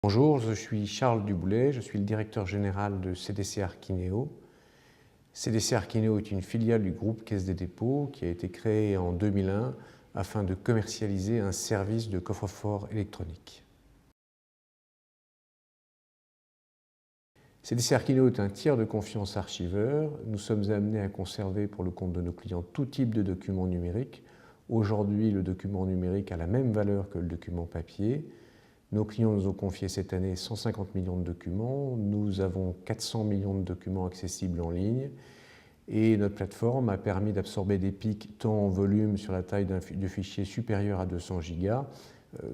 Bonjour, je suis Charles Duboulet, je suis le directeur général de CDC Archineo. CDC Archineo est une filiale du groupe Caisse des dépôts qui a été créée en 2001 afin de commercialiser un service de coffre-fort électronique. CDC Archineo est un tiers de confiance archiveur. Nous sommes amenés à conserver pour le compte de nos clients tout type de documents numériques. Aujourd'hui, le document numérique a la même valeur que le document papier. Nos clients nous ont confié cette année 150 millions de documents. Nous avons 400 millions de documents accessibles en ligne. Et notre plateforme a permis d'absorber des pics tant en volume sur la taille de fichier supérieur à 200 gigas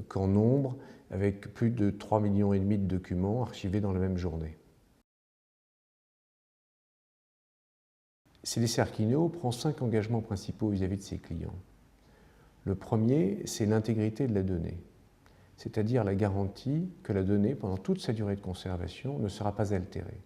qu'en nombre, avec plus de 3,5 millions de documents archivés dans la même journée. CDC Archineo prend 5 engagements principaux vis-à-vis de ses clients. Le premier, c'est l'intégrité de la donnée, c'est-à-dire la garantie que la donnée, pendant toute sa durée de conservation, ne sera pas altérée.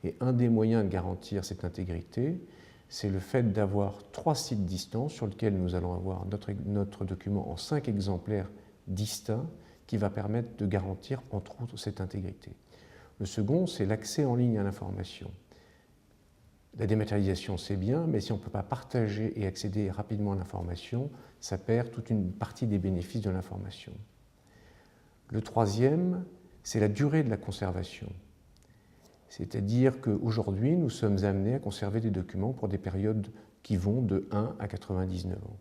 Et un des moyens de garantir cette intégrité, c'est le fait d'avoir 3 sites distants sur lesquels nous allons avoir notre document en 5 exemplaires distincts qui va permettre de garantir, entre autres, cette intégrité. Le second, c'est l'accès en ligne à l'information. La dématérialisation, c'est bien, mais si on ne peut pas partager et accéder rapidement à l'information, ça perd toute une partie des bénéfices de l'information. Le troisième, c'est la durée de la conservation. C'est-à-dire qu'aujourd'hui, nous sommes amenés à conserver des documents pour des périodes qui vont de 1 à 99 ans.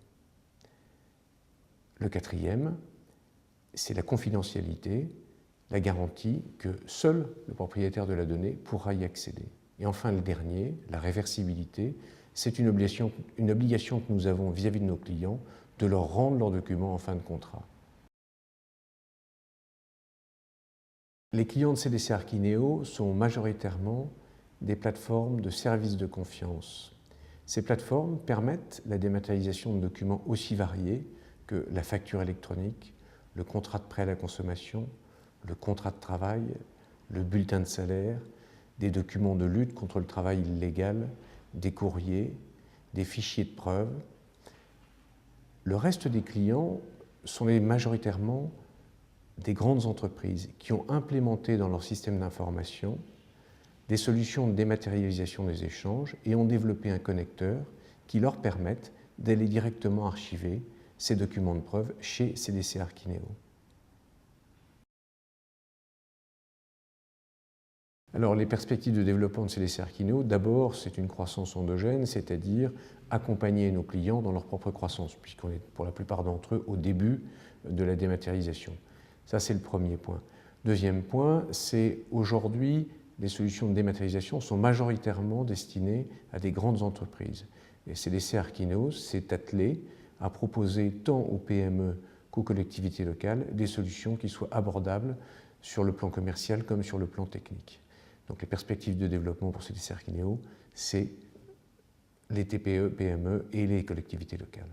Le quatrième, c'est la confidentialité, la garantie que seul le propriétaire de la donnée pourra y accéder. Et enfin, le dernier, la réversibilité, c'est une obligation que nous avons vis-à-vis de nos clients de leur rendre leurs documents en fin de contrat. Les clients de CDC Archineo sont majoritairement des plateformes de services de confiance. Ces plateformes permettent la dématérialisation de documents aussi variés que la facture électronique, le contrat de prêt à la consommation, le contrat de travail, le bulletin de salaire, des documents de lutte contre le travail illégal, des courriers, des fichiers de preuves. Le reste des clients sont majoritairement des grandes entreprises qui ont implémenté dans leur système d'information des solutions de dématérialisation des échanges et ont développé un connecteur qui leur permette d'aller directement archiver ces documents de preuve chez CDC Archineo. Alors, les perspectives de développement de CDC Archineo, d'abord, c'est une croissance endogène, c'est-à-dire accompagner nos clients dans leur propre croissance, puisqu'on est pour la plupart d'entre eux au début de la dématérialisation. Ça, c'est le premier point. Deuxième point, c'est aujourd'hui, les solutions de dématérialisation sont majoritairement destinées à des grandes entreprises. Et CDC Archineo s'est attelé à proposer tant aux PME qu'aux collectivités locales des solutions qui soient abordables sur le plan commercial comme sur le plan technique. Donc les perspectives de développement pour CDC Archineo, c'est les TPE, PME et les collectivités locales.